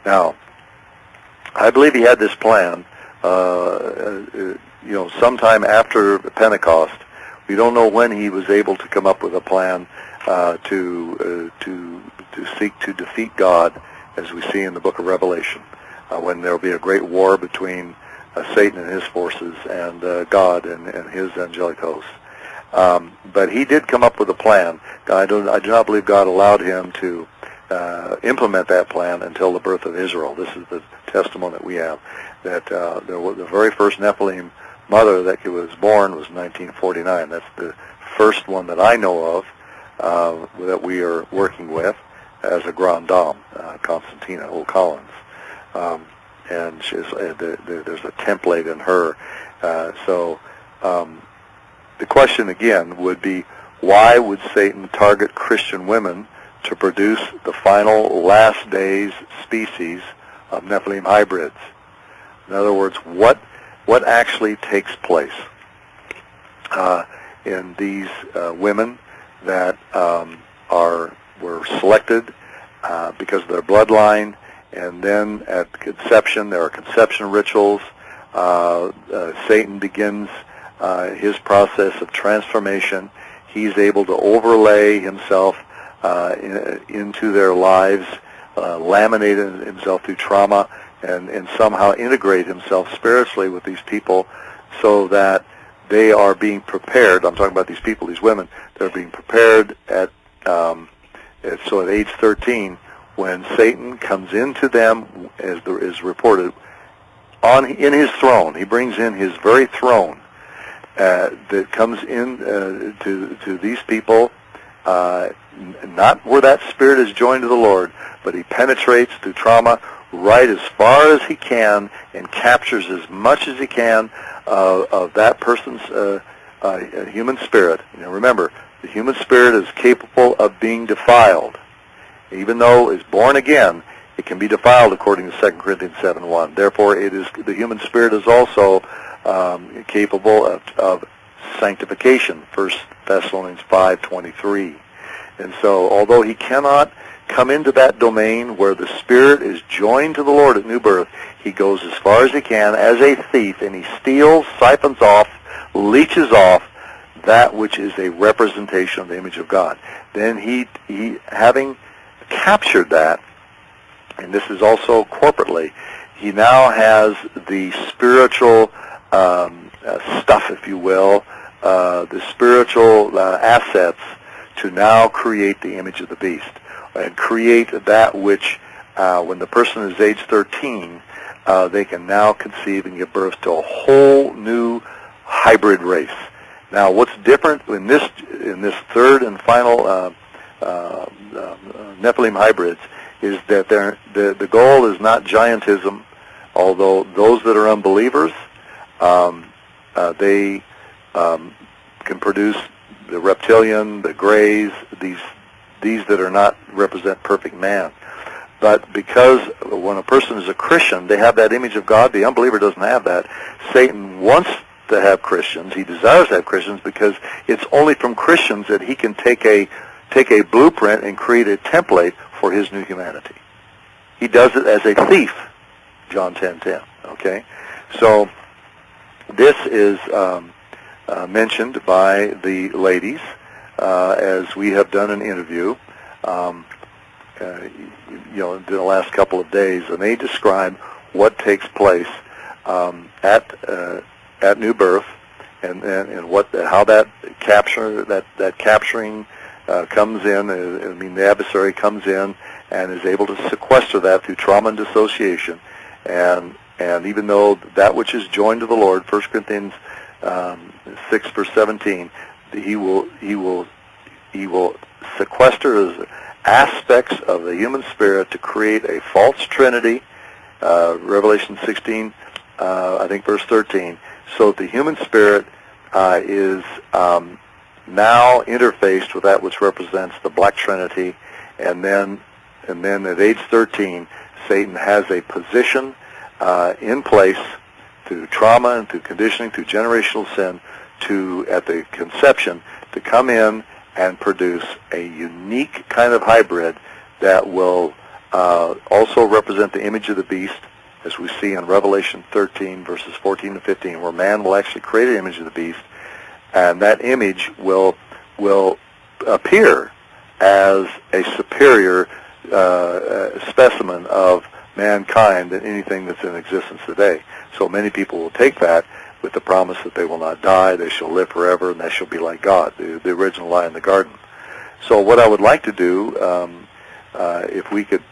Now, I believe he had this plan, sometime after Pentecost. We don't know when he was able to come up with a plan to seek to defeat God, as we see in the book of Revelation, when there will be a great war between Satan and his forces and God and his angelic hosts. But he did come up with a plan. I do not believe God allowed him to implement that plan until the birth of Israel. This is the testimony that we have, that the very first Nephilem mother that was born was 1949. That's the first one that I know of that we are working with as a grand dame, Constantina O'Collins. And there's a template in her. The question again would be, why would Satan target Christian women to produce the final last days species of Nephilim hybrids? In other words, what actually takes place in these women that were selected because of their bloodline, and then at conception there are conception rituals. Satan begins his process of transformation. He's able to overlay himself into their lives, laminate himself through trauma, and somehow integrate himself spiritually with these people so that they are being prepared. I'm talking about these people, these women. They're being prepared at age 13, when Satan comes into them, as is reported, in his throne. He brings in his very throne that comes in to these people, not where that spirit is joined to the Lord, but he penetrates through trauma right as far as he can and captures as much as he can of that person's human spirit. Remember, the human spirit is capable of being defiled. Even though it's born again, it can be defiled according to 2 Corinthians 7:1. Therefore, the human spirit is also capable of sanctification, 1 Thessalonians 5:23. And so, although he cannot come into that domain where the spirit is joined to the Lord at new birth, he goes as far as he can as a thief, and he steals, siphons off, leeches off that which is a representation of the image of God. Then he having captured that, and this is also corporately, he now has the spiritual stuff, if you will, the spiritual assets to now create the image of the beast and create that which, when the person is age 13, they can now conceive and give birth to a whole new hybrid race. Now, what's different in this third and final Nephilim hybrids is that the goal is not giantism, although those that are unbelievers, they can produce the reptilian, the grays, these that are not represent perfect man. But because when a person is a Christian, they have that image of God. The unbeliever doesn't have that. Satan wants to have Christians. He desires to have Christians because it's only from Christians that he can take a blueprint and create a template for his new humanity. He does it as a thief, John 10:10. Okay, so this is mentioned by the ladies as we have done an interview, in the last couple of days, and they describe what takes place at new birth, and how that capturing comes in. The adversary comes in and is able to sequester that through trauma and dissociation, and even though that which is joined to the Lord, 1 Corinthians 6 verse 17, he will sequester aspects of the human spirit to create a false trinity, Revelation 16, I think verse 13, so the human spirit is now interfaced with that which represents the black trinity, and then at age 13, Satan has a position in place through trauma and through conditioning, through generational sin, at the conception, to come in and produce a unique kind of hybrid that will also represent the image of the beast, as we see in Revelation 13, verses 14 to 15, where man will actually create an image of the beast, and that image will appear as a superior specimen of mankind than anything that's in existence today. So many people will take that with the promise that they will not die, they shall live forever, and they shall be like God, the original lie in the garden. So what I would like to do, if we could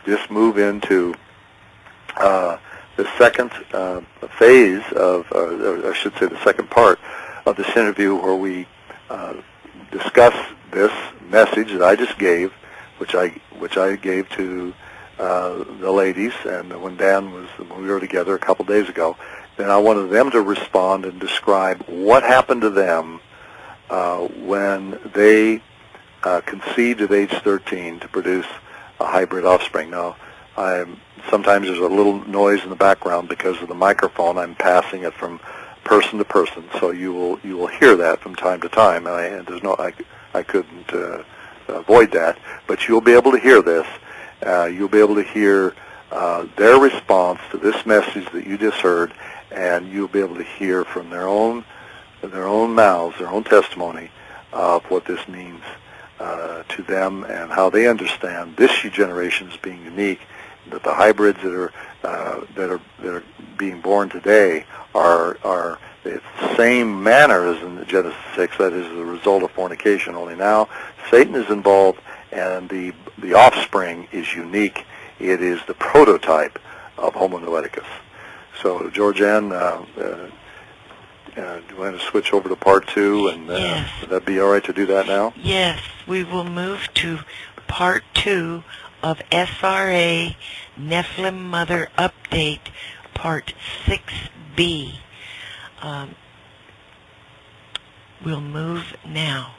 just move into the second phase of, or I should say the second part of this interview, where we discuss this message that I just gave, which I gave to the ladies, and when we were together a couple days ago, then I wanted them to respond and describe what happened to them when they conceived at age 13 to produce a hybrid offspring. Now, sometimes there's a little noise in the background because of the microphone. I'm passing it from person to person, so you will hear that from time to time, and I couldn't avoid that. But you'll be able to hear this. You'll be able to hear their response to this message that you just heard, and you'll be able to hear from their own mouths, their own testimony of what this means to them and how they understand this generation as being unique. That the hybrids that are being born today are the same manner as in Genesis 6. That is the result of fornication. Only now Satan is involved, and the offspring is unique. It is the prototype of Homo noeticus. So, Georgianne, do you want to switch over to part 2? And yes. Would that be all right to do that now? Yes, we will move to part 2 of SRA Nephilim Mother Update, part 6B. We'll move now.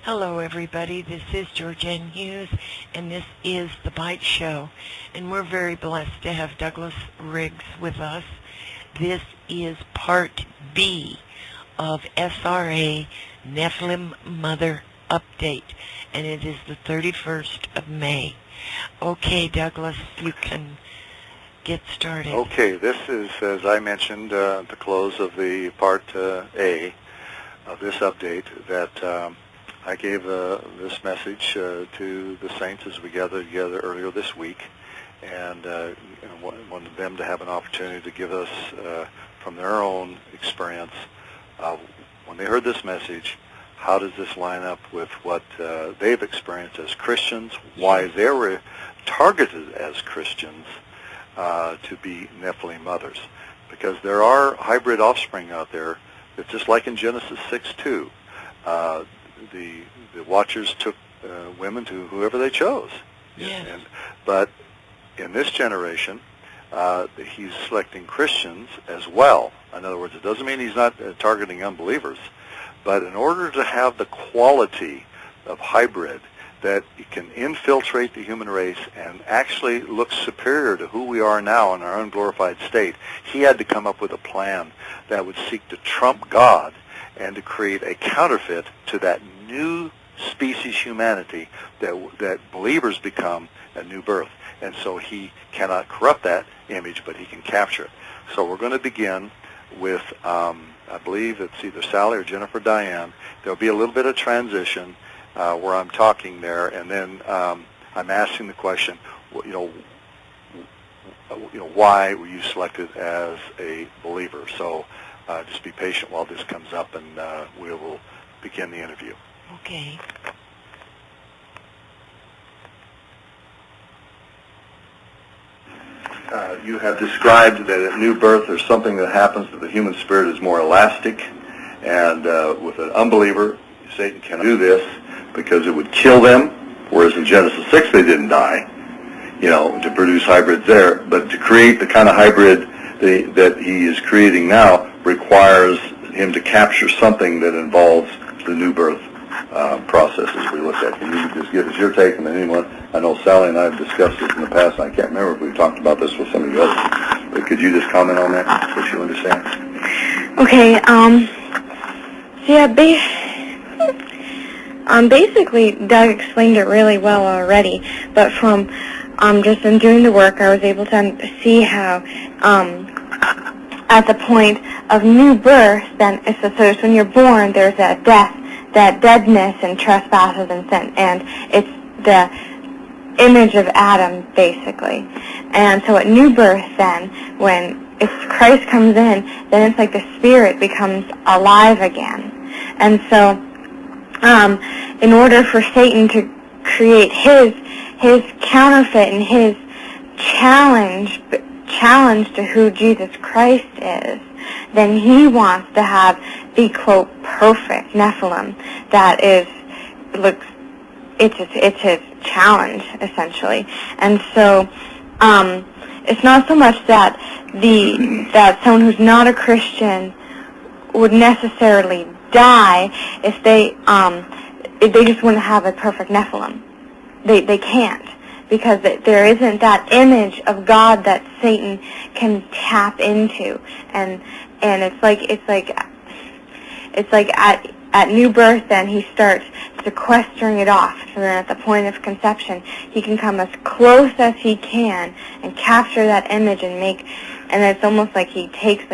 Hello everybody, this is Georgianne Hughes, and this is The Bite Show, and we're very blessed to have Douglas Riggs with us. This is part B of SRA Nephilim Mother Update, and it is the 31st of May. Okay, Douglas, you can get started. Okay, this is, as I mentioned, at the close of the part A of this update, that I gave this message to the saints as we gathered together earlier this week, and wanted them to have an opportunity to give us, from their own experience, when they heard this message, how does this line up with what they've experienced as Christians, why they were targeted as Christians to be Nephilim mothers. Because there are hybrid offspring out there that, just like in Genesis 6:2, the watchers took women to whoever they chose. Yes. But in this generation, he's selecting Christians as well. In other words, it doesn't mean he's not targeting unbelievers, but in order to have the quality of hybrid that can infiltrate the human race and actually look superior to who we are now in our unglorified state, he had to come up with a plan that would seek to trump God and to create a counterfeit to that new species humanity that believers become at new birth. And so he cannot corrupt that image, but he can capture it. So we're going to begin with, I believe it's either Sally or Jennifer Diane. There'll be a little bit of transition where I'm talking there, and then I'm asking the question, why were you selected as a believer? So just be patient while this comes up, and we will begin the interview. Okay. You have described that at new birth there's something that happens that the human spirit is more elastic, and with an unbeliever, Satan can do this because it would kill them, whereas in Genesis 6 they didn't die, to produce hybrids there. But to create the kind of hybrid that he is creating now requires him to capture something that involves the new birth process, as we looked at. Can you just give us your take, and then anyone? I know Sally and I have discussed this in the past, and I can't remember if we've talked about this with some of you others, but could you just comment on that, so you understand? Okay, Basically, Doug explained it really well already, but from just in doing the work, I was able to see how at the point of new birth, then so when you're born, there's that death, that deadness and trespasses and sin, and it's the image of Adam, basically. And so at new birth, then, if Christ comes in, then it's like the spirit becomes alive again. And so in order for Satan to create his counterfeit and his challenge to who Jesus Christ is, then he wants to have the, quote, perfect Nephilim that it's his challenge, essentially. And so it's not so much that that someone who's not a Christian would necessarily die if they just wouldn't have a perfect Nephilim. They can't, because there isn't that image of God that Satan can tap into, and it's like at new birth, then he starts sequestering it off. So then at the point of conception, he can come as close as he can and capture that image and it's almost like he takes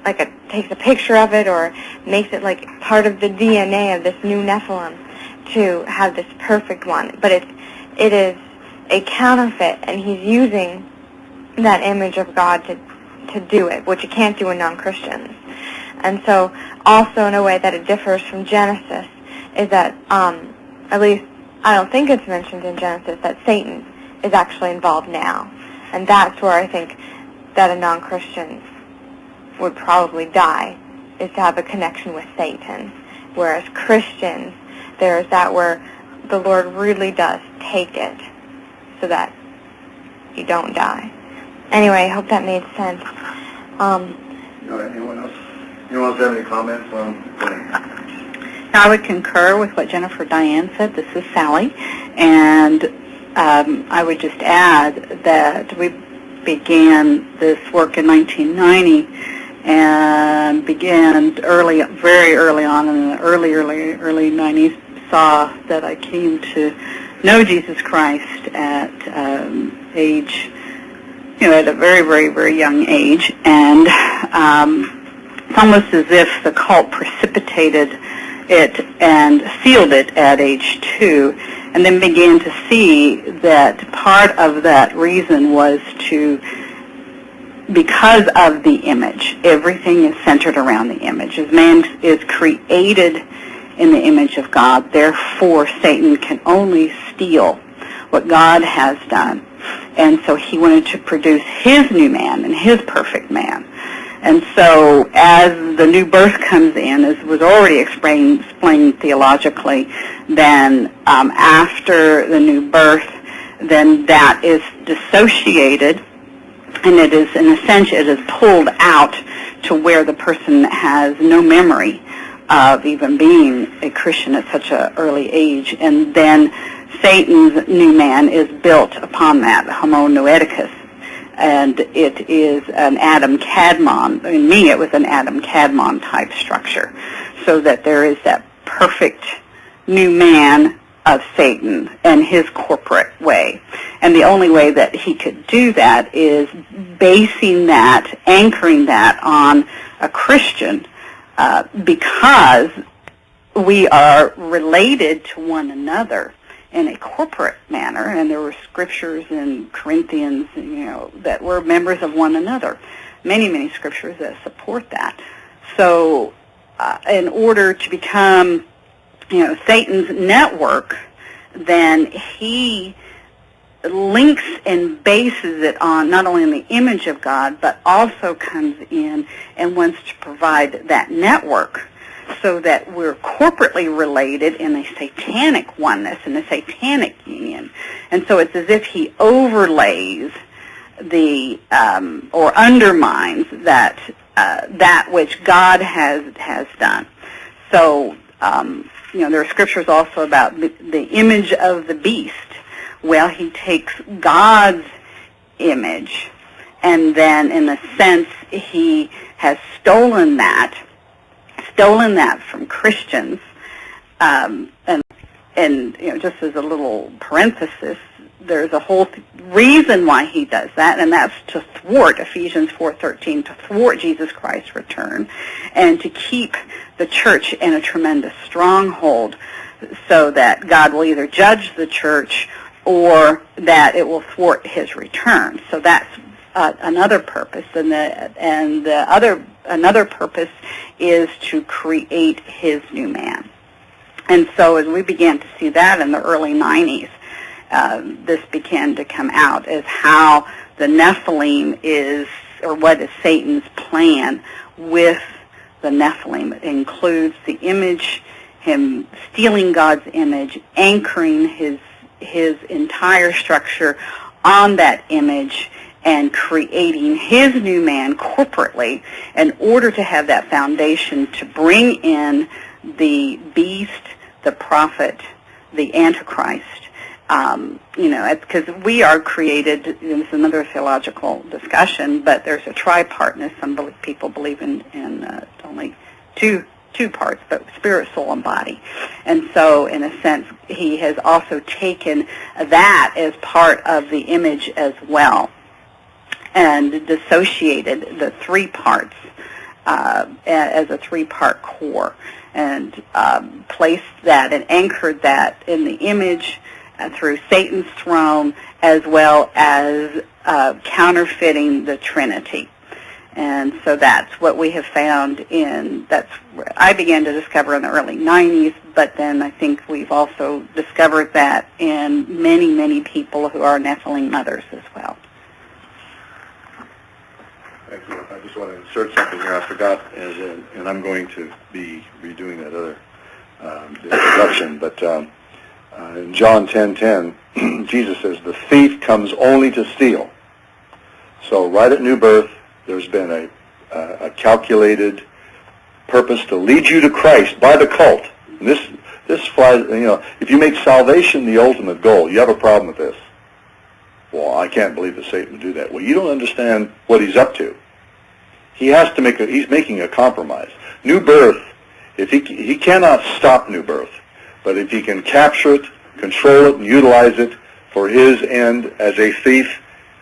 takes a picture of it, or makes it like part of the DNA of this new Nephilim to have this perfect one. But it is a counterfeit, and he's using that image of God to do it, which you can't do in non-Christians. And so also in a way that it differs from Genesis is that, at least I don't think it's mentioned in Genesis, that Satan is actually involved now. And that's where I think that a non-Christian would probably die, is to have a connection with Satan. Whereas Christians, there's that where the Lord really does take it so that you don't die. Anyway, I hope that made sense. Anyone else? Anyone else have any comments on I would concur with what Jennifer Diane said. This is Sally. And I would just add that we began this work in 1990 and began very early on in the early 90s, saw that I came to know Jesus Christ at age, at a very, very, very young age. And it's almost as if the cult precipitated it and sealed it at age 2, and then began to see that part of that reason was because of the image. Everything is centered around the image. As man is created in the image of God, therefore Satan can only steal what God has done. And so he wanted to produce his new man and his perfect man. And so as the new birth comes in, as was already explained theologically, then after the new birth, then that is dissociated, and it is, in a sense, it is pulled out to where the person has no memory of even being a Christian at such an early age. And then Satan's new man is built upon that, Homo noeticus. And it is an Adam-Kadmon. In me, it was an Adam-Kadmon type structure, so that there is that perfect new man of Satan and his corporate way. And the only way that he could do that is basing that, anchoring that on a Christian, because we are related to one another in a corporate manner, and there were scriptures in Corinthians, that were members of one another. Many, many scriptures that support that. So, in order to become, Satan's network, then he links and bases it on not only the image of God, but also comes in and wants to provide that network, so that we're corporately related in a satanic oneness, in a satanic union. And so it's as if he overlays or undermines that which God has done. So, there are scriptures also about the image of the beast. Well, he takes God's image, and then in a sense he has stolen that from Christians, and just as a little parenthesis, there's a whole reason why he does that, and that's to thwart Ephesians 4:13, to thwart Jesus Christ's return, and to keep the church in a tremendous stronghold, so that God will either judge the church or that it will thwart his return. So that's another purpose, and another purpose is to create his new man. And so as we began to see that in the early 90s, this began to come out as how the Nephilim is, or what is Satan's plan with the Nephilim. It includes the image, him stealing God's image, anchoring his entire structure on that image, and creating his new man corporately in order to have that foundation to bring in the beast, the prophet, the Antichrist. Because we are created, it's another theological discussion, but there's a tripartness. Some people believe in only two parts, but spirit, soul, and body. And so, in a sense, he has also taken that as part of the image as well, and dissociated the three parts as a three-part core, and placed that and anchored that in the image through Satan's throne, as well as counterfeiting the Trinity. And so that's what we have found that's where I began to discover in the early 90s, but then I think we've also discovered that in many, many people who are Nephilem mothers as well. Thank you. I just want to insert something here. I forgot, and I'm going to be redoing that other introduction, but in John 10:10, Jesus says, "The thief comes only to steal." So right at new birth, there's been a calculated purpose to lead you to Christ by the cult. And this flies, if you make salvation the ultimate goal, you have a problem with this. Well, I can't believe that Satan would do that. Well, you don't understand what he's up to. He has to he's making a compromise. New birth, if he cannot stop new birth, but if he can capture it, control it, and utilize it for his end as a thief,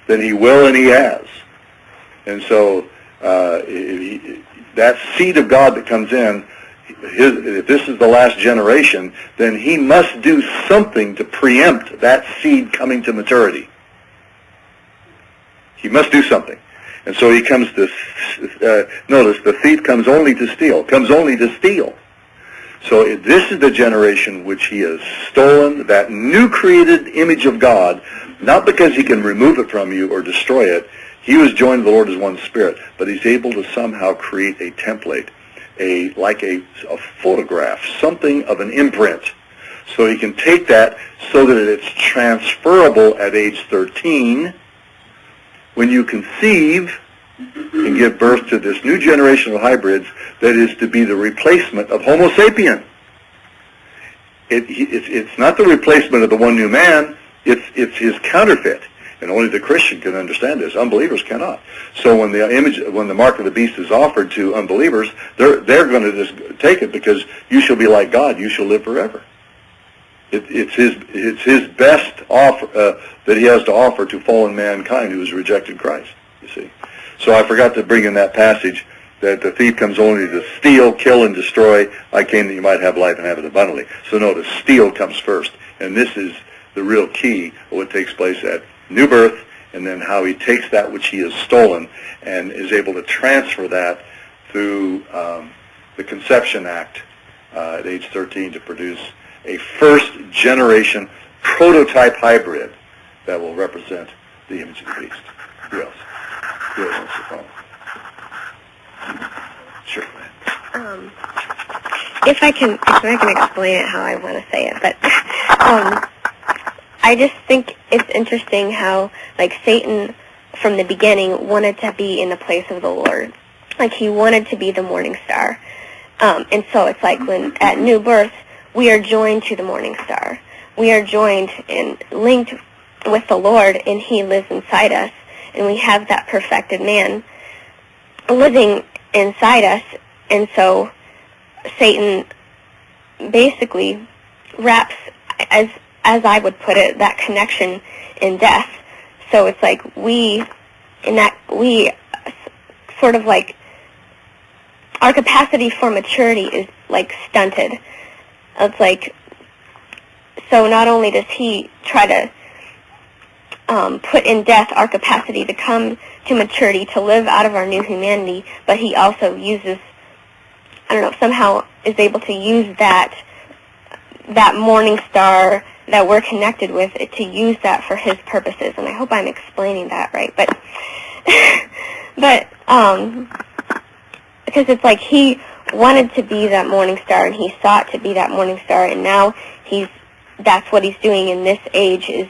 then he will, and he has. And so that seed of God that comes in, if this is the last generation, then he must do something to preempt that seed coming to maturity. He must do something. And so he comes to, notice, the thief comes only to steal, So this is the generation which he has stolen, that new created image of God, not because he can remove it from you or destroy it. He was joined to the Lord as one spirit, but he's able to somehow create a template, like a photograph, something of an imprint. So he can take that so that it's transferable at age 13, when you conceive and give birth to this new generation of hybrids that is to be the replacement of Homo sapien. It's not the replacement of the one new man, it's his counterfeit. And only the Christian can understand this. Unbelievers cannot. So when the mark of the beast is offered to unbelievers, they're going to just take it, because you shall be like God, you shall live forever. It's his best offer that he has to offer to fallen mankind who has rejected Christ, you see. So I forgot to bring in that passage that the thief comes only to steal, kill, and destroy. I came that you might have life and have it abundantly. So notice, steal comes first. And this is the real key of what takes place at new birth, and then how he takes that which he has stolen and is able to transfer that through the Conception Act at age 13 to produce a first-generation prototype hybrid that will represent the image of the beast. Who else? Who else wants to follow? Sure. If I can explain it how I want to say it, but I just think it's interesting how, like, Satan from the beginning wanted to be in the place of the Lord. Like, he wanted to be the morning star. And so it's like when at new birth, we are joined to the morning star. We are joined and linked with the Lord, and he lives inside us. And we have that perfected man living inside us. And so Satan basically wraps, as I would put it, that connection in death. So it's like we sort of like, our capacity for maturity is like stunted. It's like, so not only does he try to put in death our capacity to come to maturity, to live out of our new humanity, but he also uses, somehow is able to use that morning star that we're connected with, to use that for his purposes. And I hope I'm explaining that right. But because it's like he wanted to be that morning star, and he sought to be that morning star, and now that's what he's doing in this age, is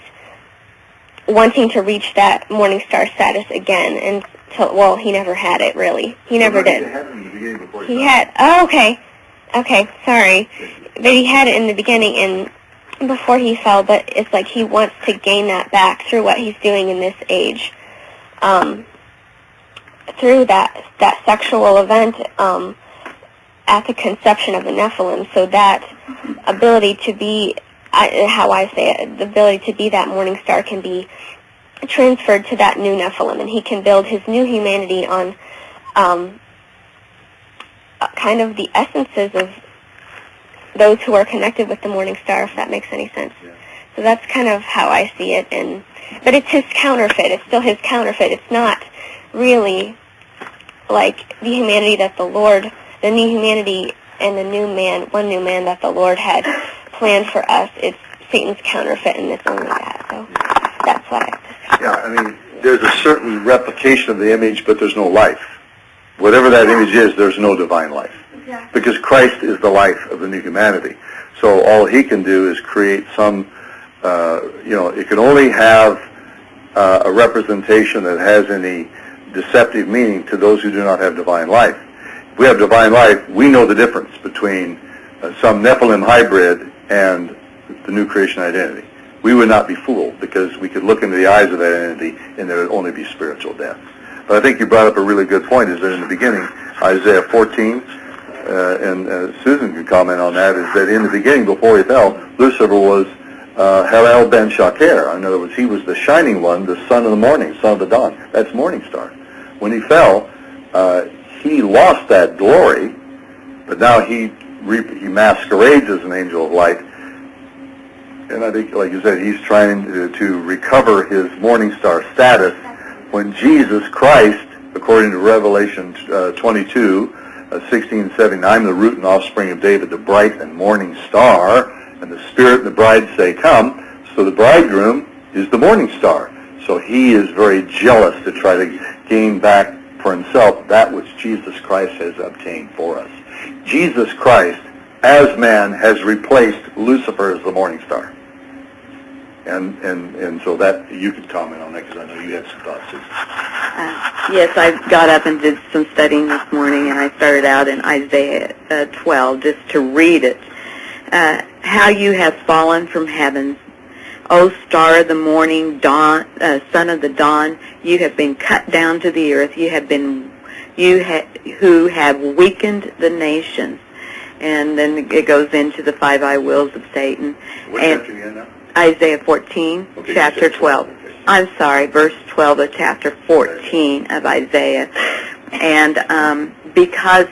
wanting to reach that morning star status again. And he never had it, really. He never did. He had, okay, sorry. But he had it in the beginning and before he fell, but it's like he wants to gain that back through what he's doing in this age. Through that sexual event at the conception of the Nephilim. So that ability to be, how I say it, the ability to be that morning star can be transferred to that new Nephilim, and he can build his new humanity on kind of the essences of those who are connected with the morning star, if that makes any sense. Yeah. So that's kind of how I see it. But it's his counterfeit. It's still his counterfeit. It's not really like the humanity that the Lord, the new humanity and the new man, one new man that the Lord had planned for us. It's Satan's counterfeit, and it's only that. So that's what I think. Yeah, I mean, there's a certain replication of the image, but there's no life. Whatever that image is, there's no divine life. Exactly. Because Christ is the life of the new humanity. So all he can do is create some, it can only have a representation that has any deceptive meaning to those who do not have divine life. If we have divine life, we know the difference between some Nephilim hybrid and the new creation identity. We would not be fooled, because we could look into the eyes of that entity and there would only be spiritual death. But I think you brought up a really good point, is that in the beginning, Isaiah 14, and Susan can comment on that, is that in the beginning, before he fell, Lucifer was Halel ben Shakir. In other words, he was the shining one, the son of the morning, son of the dawn. That's morning star. When he fell, he lost that glory, but now he masquerades as an angel of light. And I think, like you said, he's trying to recover his morning star status when Jesus Christ, according to Revelation 22, 16 and 17, I'm the root and offspring of David, the bright and morning star, and the Spirit and the bride say, come. So the bridegroom is the morning star. So he is very jealous to try to gain back for himself that which Jesus Christ has obtained for us. Jesus Christ, as man, has replaced Lucifer as the morning star. And so that, you could comment on that, because I know you had some thoughts, Susan. Yes, I got up and did some studying this morning, and I started out in Isaiah 12 just to read it. How you have fallen from heaven, O star of the morning, dawn, son of the dawn, you have been cut down to the earth. Who have weakened the nations. And then it goes into the 5 I wills of Satan. What chapter are you in now? Isaiah 14, okay, chapter 12. Okay. I'm sorry, verse 12 of chapter 14 of Isaiah. And because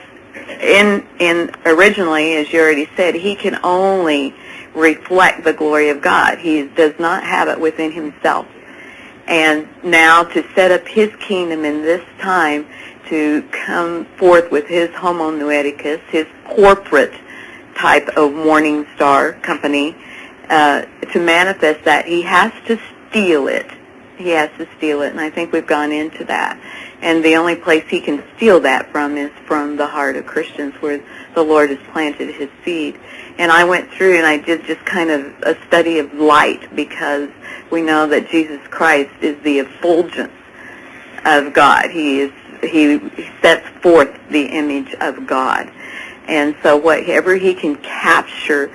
in originally, as you already said, he can only reflect the glory of God. He does not have it within himself. And now to set up his kingdom in this time, to come forth with his homo noeticus, his corporate type of morning star company, to manifest that, he has to steal it. He has to steal it, and I think we've gone into that. And the only place he can steal that from is from the heart of Christians, where the Lord has planted his seed. And I went through and I did just kind of a study of light, because we know that Jesus Christ is the effulgence of God. He sets forth the image of God. And so whatever he can capture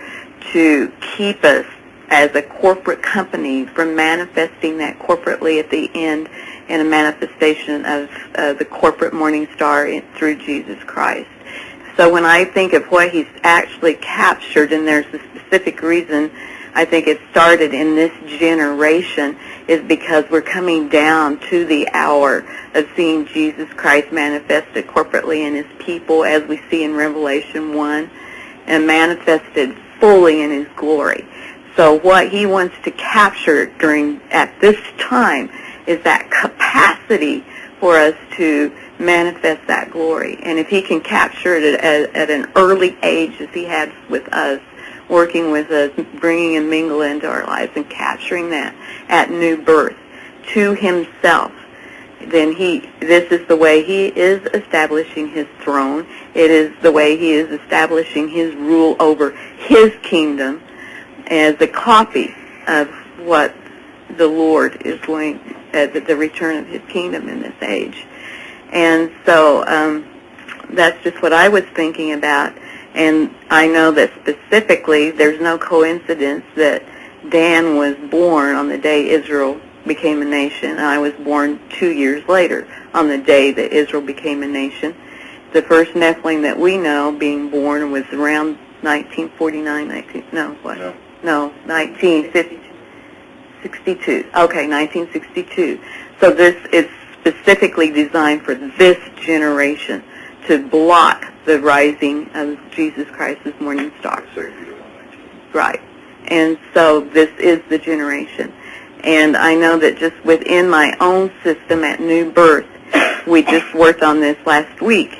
to keep us as a corporate company from manifesting that corporately at the end in a manifestation of the corporate morning star through Jesus Christ. So when I think of what he's actually captured, and there's a specific reason I think it started in this generation, is because we're coming down to the hour of seeing Jesus Christ manifested corporately in his people, as we see in Revelation 1, and manifested fully in his glory. So what he wants to capture at this time is that capacity for us to manifest that glory. And if he can capture it at an early age, as he had with us, working with us, bringing and mingling into our lives and capturing that at new birth to himself, then this is the way he is establishing his throne. It is the way he is establishing his rule over his kingdom as a copy of what the Lord is going at the return of his kingdom in this age. And so that's just what I was thinking about. And I know that specifically there's no coincidence that Dan was born on the day Israel became a nation, and I was born 2 years later on the day that Israel became a nation. The first Nephilim that we know being born was around 1949, 1962. Okay, 1962. So this is specifically designed for this generation to block the rising of Jesus Christ as morning star. Right. And so this is the generation. And I know that just within my own system at New Birth, we just worked on this last week,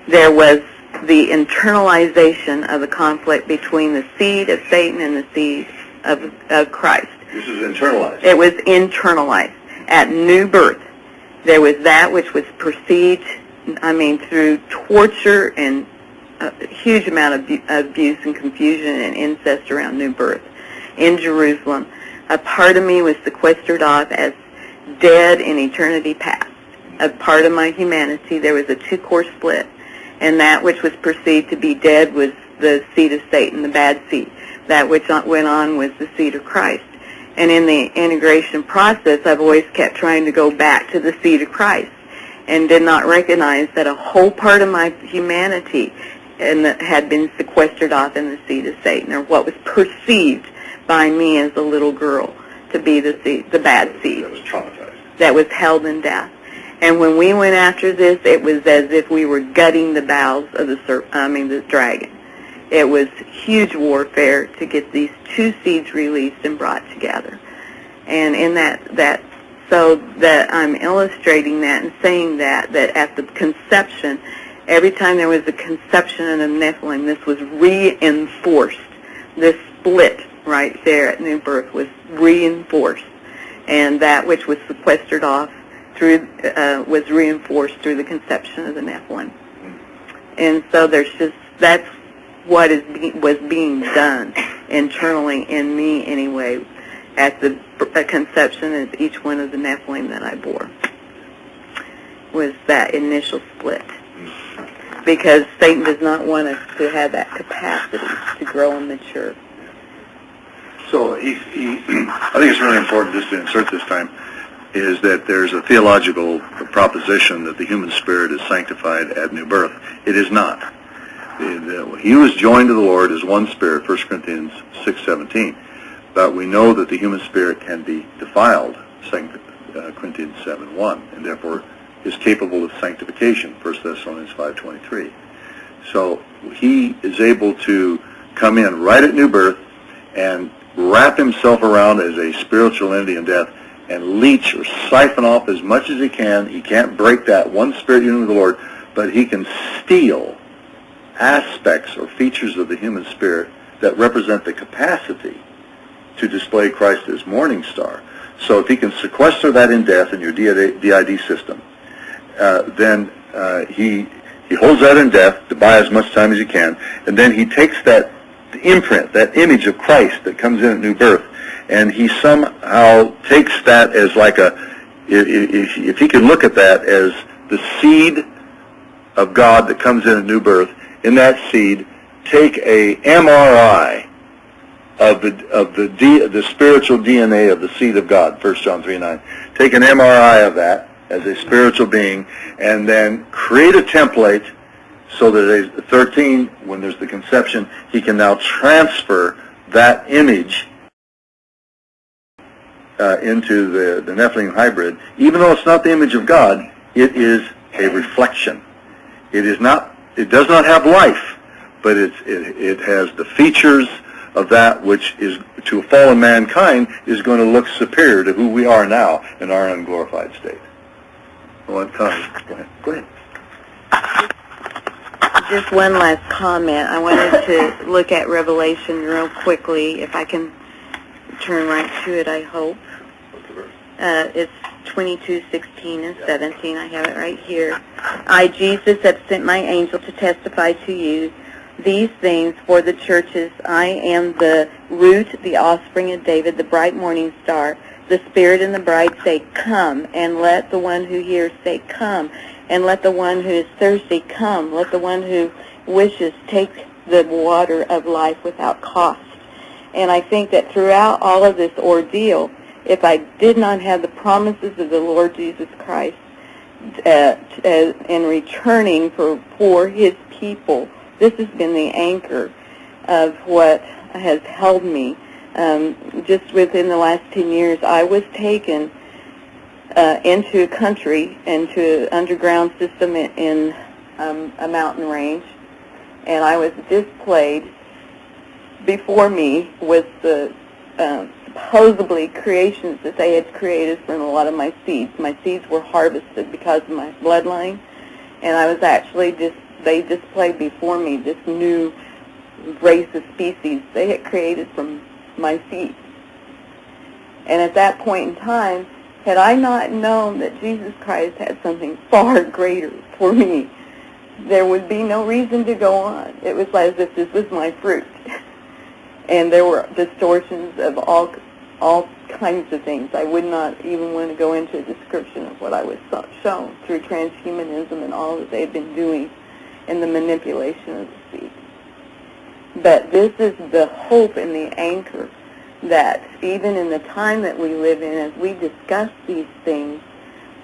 there was the internalization of the conflict between the seed of Satan and the seed of Christ. This is internalized. It was internalized. At New Birth, there was that which was perceived, through torture and a huge amount of abuse and confusion and incest around New Birth in Jerusalem. A part of me was sequestered off as dead in eternity past. A part of my humanity, there was a two-course split, and that which was perceived to be dead was the seed of Satan, the bad seed. That which went on was the seed of Christ. And in the integration process, I've always kept trying to go back to the seed of Christ, and did not recognize that a whole part of my humanity had been sequestered off in the seed of Satan, or what was perceived by me as a little girl to be the bad seed. That was traumatized. That was held in death. And when we went after this, it was as if we were gutting the bowels of the dragon. It was huge warfare to get these two seeds released and brought together. And in that so that I'm illustrating that and saying that at the conception, every time there was a conception of Nephilim, this was reinforced. This split right there at New Birth was reinforced. And that which was sequestered off was reinforced through the conception of the Nephilim. And so that's what was being done internally in me anyway, at the conception of each one of the Nephilim that I bore, was that initial split. Because Satan does not want us to have that capacity to grow and mature. So I think it's really important just to insert this time, is that there's a theological proposition that the human spirit is sanctified at new birth. It is not. He was joined to the Lord as one spirit, 1 Corinthians 6:17. But we know that the human spirit can be defiled, 2 Corinthians 7:1, and therefore is capable of sanctification, 1 Thessalonians 5:23. So he is able to come in right at new birth and wrap himself around as a spiritual entity in death and leech or siphon off as much as he can. He can't break that one spirit union with the Lord, but he can steal aspects or features of the human spirit that represent the capacity to display Christ as morning star. So if he can sequester that in death in your DID system, then he holds that in death to buy as much time as he can, and then he takes that imprint, that image of Christ that comes in at new birth, and he somehow takes that as like if he can look at that as the seed of God that comes in at new birth, in that seed, take a MRI of the spiritual DNA of the seed of God, 1 John 3:9. Take an MRI of that as a spiritual being, and then create a template so that at 13, when there's the conception, he can now transfer that image into the Nephilim hybrid. Even though it's not the image of God, it is a reflection. It is not. It does not have life, but it has the features of that which is, to fallen mankind, is going to look superior to who we are now in our unglorified state. Well, Connie, go ahead. Just one last comment. I wanted to look at Revelation real quickly, if I can turn right to it, I hope. It's 22:16 and 17. I have it right here. I, Jesus, have sent my angel to testify to you these things for the churches. I am the root, the offspring of David, the bright morning star. The Spirit and the bride say, come, and let the one who hears say, come, and let the one who is thirsty come. Let the one who wishes take the water of life without cost. And I think that throughout all of this ordeal, if I did not have the promises of the Lord Jesus Christ in returning for his people, this has been the anchor of what has held me. Just within the last 10 years, I was taken into a country, into an underground system in a mountain range, and I was displayed. Before me was the supposedly creations that they had created from a lot of my seeds. My seeds were harvested because of my bloodline, and I was actually they displayed before me this new race of species they had created from my seeds. And at that point in time, had I not known that Jesus Christ had something far greater for me, there would be no reason to go on. It was as if this was my fruit. And there were distortions of all kinds of things. I would not even want to go into a description of what I was shown through transhumanism and all that they've been doing in the manipulation of the seed. But this is the hope and the anchor that even in the time that we live in, as we discuss these things,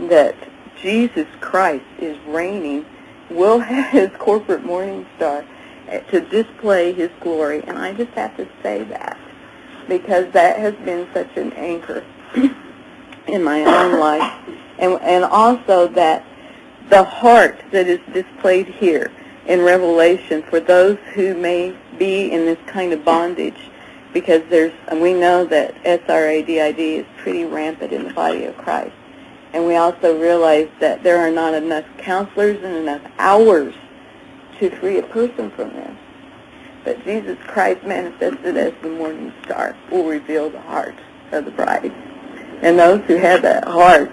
that Jesus Christ is reigning, will have his corporate morning star to display his glory. And I just have to say that because that has been such an anchor in my own life. And also that the heart that is displayed here in Revelation for those who may be in this kind of bondage, because we know that SRADID is pretty rampant in the body of Christ. And we also realize that there are not enough counselors and enough hours to free a person from this. But Jesus Christ, manifested as the morning star, will reveal the heart of the bride. And those who have that heart,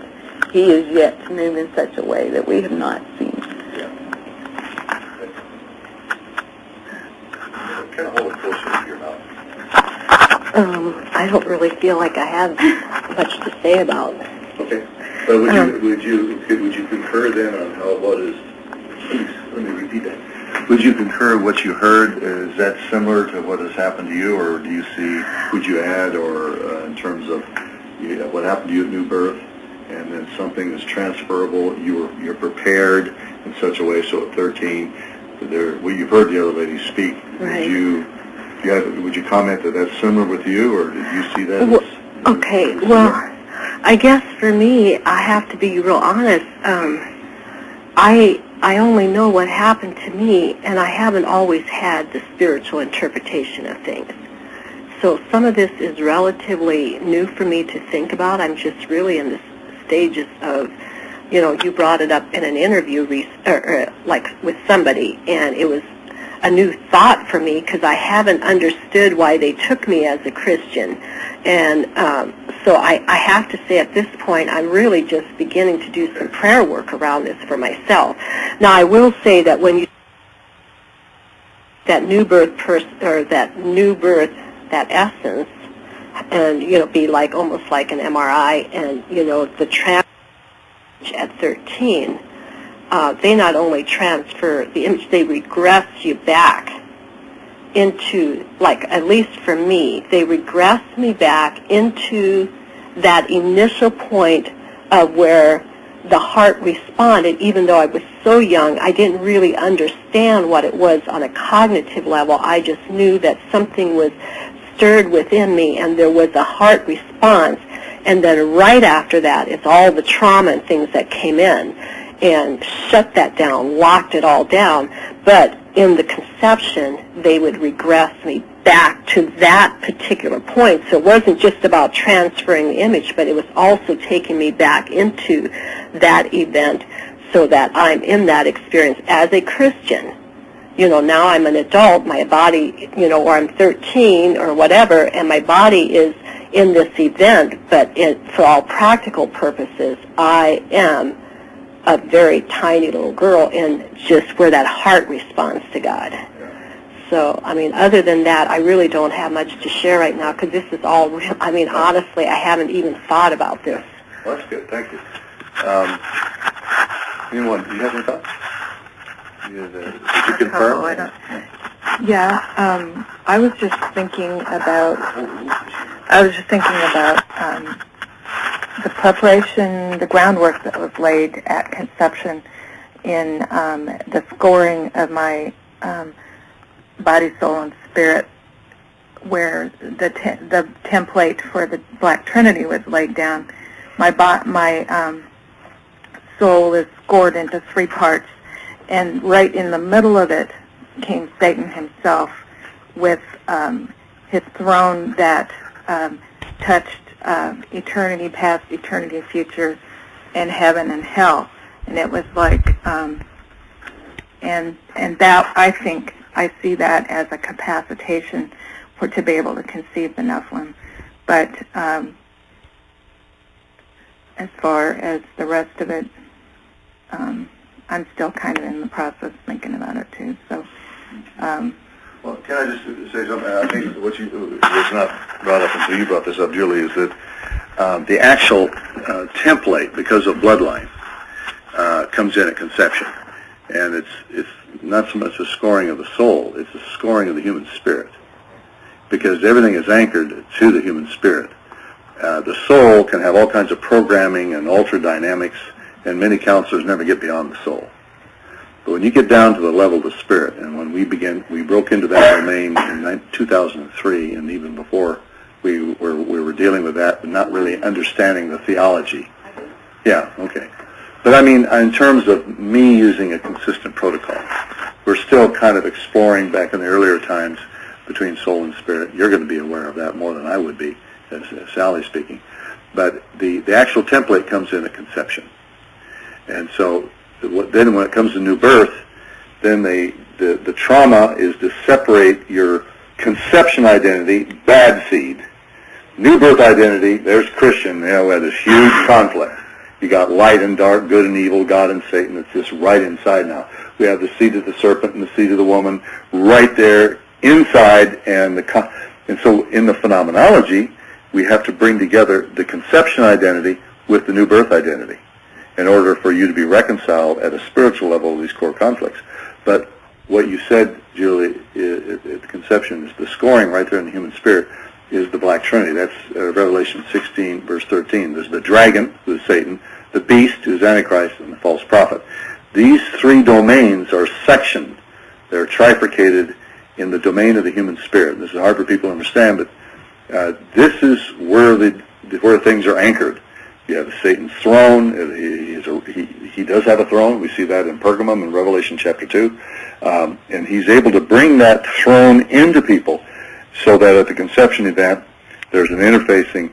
he is yet to move in such a way that we have not seen. Kind of hold it closer to your mouth. I don't really feel like I have much to say about it. Okay. But would you concur then on how what is? Let me repeat that. Would you concur what you heard? Is that similar to what has happened to you, or do you see? Would you add, or in terms of what happened to you at new birth, and then something that's transferable? You're prepared in such a way. So at 13, you've heard the other lady speak. Right. Would you comment that that's similar with you, or did you see that? Okay. Well, I guess for me, I have to be real honest. I only know what happened to me, and I haven't always had the spiritual interpretation of things. So some of this is relatively new for me to think about. I'm just really in the stages of, you brought it up in an interview, like with somebody, and it was a new thought for me because I haven't understood why they took me as a Christian. And so I have to say at this point, I'm really just beginning to do some prayer work around this for myself. Now, I will say that when you that new birth that essence, and be like almost like an MRI, and the transfer at 13, they not only transfer the image, they regress you back into, like, at least for me, they regress me back into that initial point of where the heart responded, even though I was so young. I didn't really understand what it was on a cognitive level. I just knew that something was stirred within me, and there was a heart response. And then right after that, it's all the trauma and things that came in and shut that down, locked it all down. But in the conception, they would regress me back to that particular point. So it wasn't just about transferring the image, but it was also taking me back into that event so that I'm in that experience as a Christian. You know, now I'm an adult, my body, you know, or I'm 13 or whatever, and my body is in this event, but for all practical purposes, I am a very tiny little girl in just where that heart responds to God. So, I mean, other than that, I really don't have much to share right now because this is all real. I mean, honestly, I haven't even thought about this. Well, that's good. Thank you. Anyone, do you have any thoughts? Did you confirm? Yeah, I was just thinking about the preparation, the groundwork that was laid at conception in the scoring of my body, soul, and spirit, where the template for the Black Trinity was laid down. My soul is scored into 3 parts, and right in the middle of it came Satan himself with his throne that touched eternity past, eternity future, and heaven and hell. And it was like, and that, I think, I see that as a capacitation to be able to conceive the Nephilim. But as far as the rest of it, I'm still kind of in the process thinking about it too. So. Well, can I just say something? I think what was not brought up until you brought this up, Julie, is that the actual template, because of bloodline, comes in at conception, and it's not so much a scoring of the soul; it's a scoring of the human spirit, because everything is anchored to the human spirit. The soul can have all kinds of programming and altered dynamics, and many counselors never get beyond the soul. But when you get down to the level of the spirit, and when we broke into that domain in 2003, and even before we were dealing with that, but not really understanding the theology. Yeah, okay. But I mean, in terms of me using a consistent protocol, we're still kind of exploring back in the earlier times between soul and spirit. You're going to be aware of that more than I would be, as Sally's speaking. But the actual template comes in at conception. And so then when it comes to new birth, then the trauma is to separate your conception identity, bad seed. New birth identity, there's Christian. We have this huge conflict. You got light and dark, good and evil, God and Satan. It's just right inside now. We have the seed of the serpent and the seed of the woman right there inside. And so in the phenomenology, we have to bring together the conception identity with the new birth identity in order for you to be reconciled at a spiritual level of these core conflicts. But what you said, Julie, at the conception is the scoring right there in the human spirit is the Black Trinity. That's Revelation 16, verse 13. There's the dragon, who is Satan, the beast, who is Antichrist, and the false prophet. These 3 domains are sectioned. They're trifurcated in the domain of the human spirit. This is hard for people to understand, but this is where things are anchored. You have Satan's throne. He does have a throne. We see that in Pergamum in Revelation chapter 2. And he's able to bring that throne into people so that at the conception event, there's an interfacing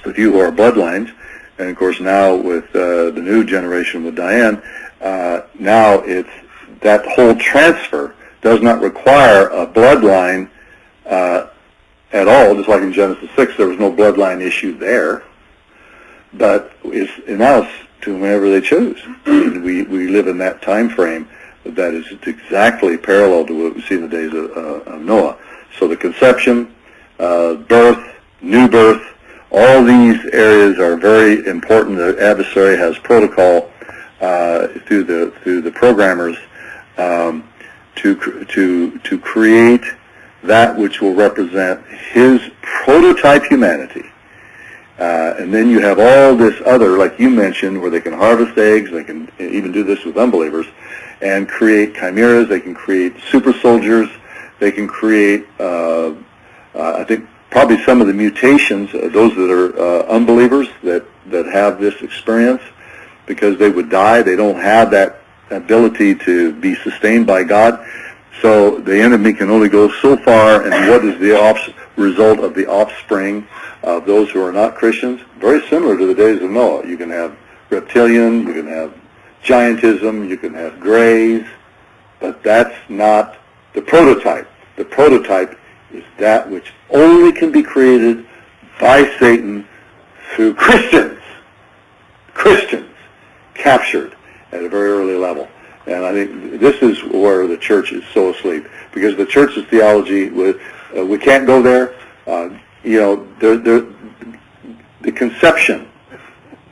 with you who are bloodlines. And, of course, now with the new generation with Diane, now it's that whole transfer does not require a bloodline at all. Just like in Genesis 6, there was no bloodline issue there. But it's in us to whomever they choose. We live in that time frame that is exactly parallel to what we see in the days of Noah. So the conception, birth, new birth, all these areas are very important. The adversary has protocol through the programmers to create that which will represent his prototype humanity. And then you have all this other, like you mentioned, where they can harvest eggs. They can even do this with unbelievers and create chimeras. They can create super soldiers. They can create, I think, probably some of the mutations, those that are unbelievers that have this experience, because they would die. They don't have that ability to be sustained by God. So the enemy can only go so far, and what is the result of the offspring of those who are not Christians? Very similar to the days of Noah. You can have reptilian, you can have giantism, you can have grays, but that's not the prototype. The prototype is that which only can be created by Satan through Christians captured at a very early level. And I think this is where the church is so asleep, because the church's theology, we can't go there. The conception,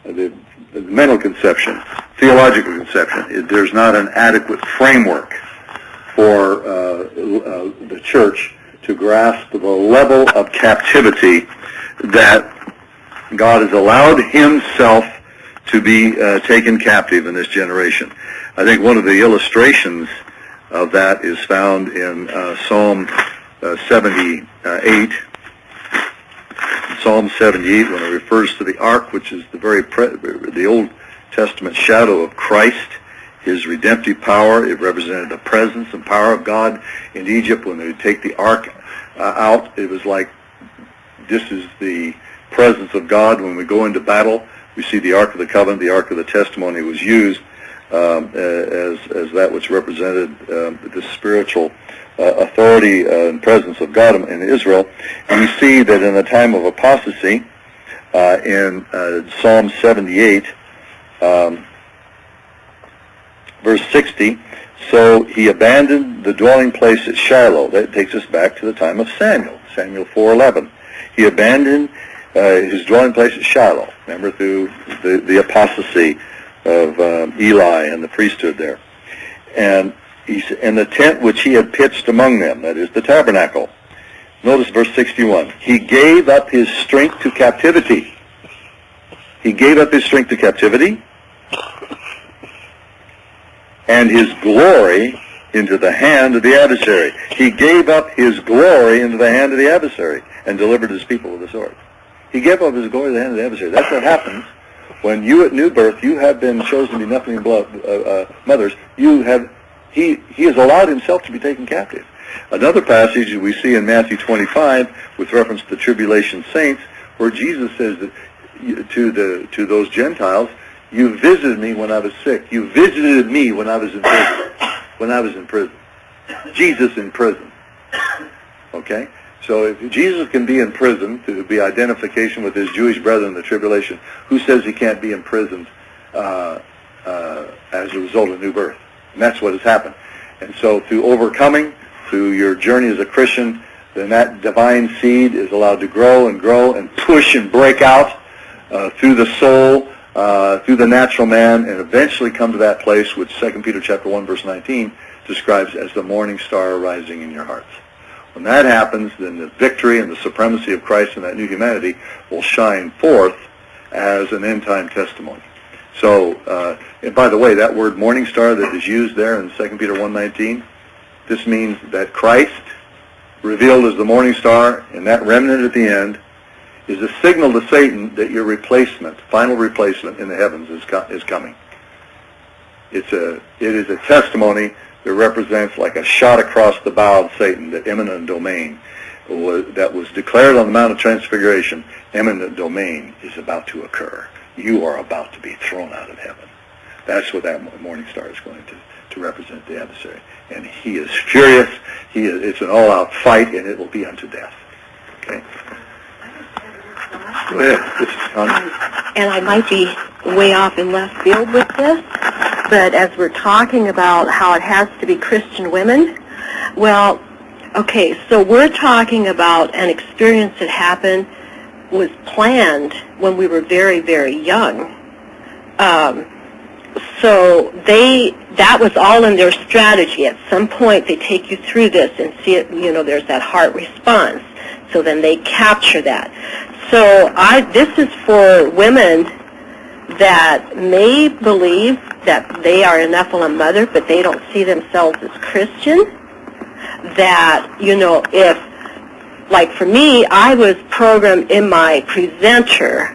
the mental conception, theological conception, there's not an adequate framework for the church to grasp the level of captivity that God has allowed himself to be taken captive in this generation. I think one of the illustrations of that is found in Psalm 78. Psalm 78, when it refers to the ark, which is the Old Testament shadow of Christ, his redemptive power. It represented the presence and power of God in Egypt. When they would take the ark out, it was like, this is the presence of God. When we go into battle, we see the Ark of the Covenant, the Ark of the Testimony was used as that which represented the spiritual authority and presence of God in Israel. And we see that in the time of apostasy, in Psalm 78, verse 60, so he abandoned the dwelling place at Shiloh. That takes us back to the time of Samuel 4:11. He abandoned his dwelling place at Shiloh. Remember, through the apostasy of Eli and the priesthood there. And the tent which he had pitched among them, that is the tabernacle. Notice verse 61. He gave up his strength to captivity. He gave up his strength to captivity and his glory into the hand of the adversary. He gave up his glory into the hand of the adversary and delivered his people with the sword. He gave up his glory to the hand of the adversary. That's what happens when you at new birth, you have been chosen to be Nephilem Mothers. He has allowed himself to be taken captive. Another passage we see in Matthew 25 with reference to the tribulation saints, where Jesus says that to those Gentiles, you visited me when I was sick. You visited me when I was in prison. Jesus in prison. Okay? So if Jesus can be in prison to be identification with his Jewish brethren in the tribulation, who says he can't be imprisoned as a result of new birth? And that's what has happened. And so through overcoming, through your journey as a Christian, then that divine seed is allowed to grow and push and break out through the soul, through the natural man, and eventually come to that place which 2 Peter chapter 1 verse 19 describes as the morning star rising in your hearts. When that happens, then the victory and the supremacy of Christ and that new humanity will shine forth as an end-time testimony. So, and by the way, that word morning star that is used there in 2 Peter 1:19, this means that Christ, revealed as the morning star, and that remnant at the end, is a signal to Satan that your replacement, final replacement in the heavens is coming. It is a testimony that represents like a shot across the bow of Satan, the eminent domain that was declared on the Mount of Transfiguration. Eminent domain is about to occur. You are about to be thrown out of heaven. That's what that morning star is going to represent, the adversary. And he is furious. It's an all-out fight, and it will be unto death. Okay? Go ahead. This is Connie. And I might be way off in left field with this, but as we're talking about how it has to be Christian women, well, okay, so we're talking about an experience that happened, was planned when we were very, very young. So that was all in their strategy. At some point, they take you through this and see it, there's that heart response. So then they capture that. So this is for women that may believe that they are a Nephilim mother, but they don't see themselves as Christian. That, if, like for me, I was programmed in my presenter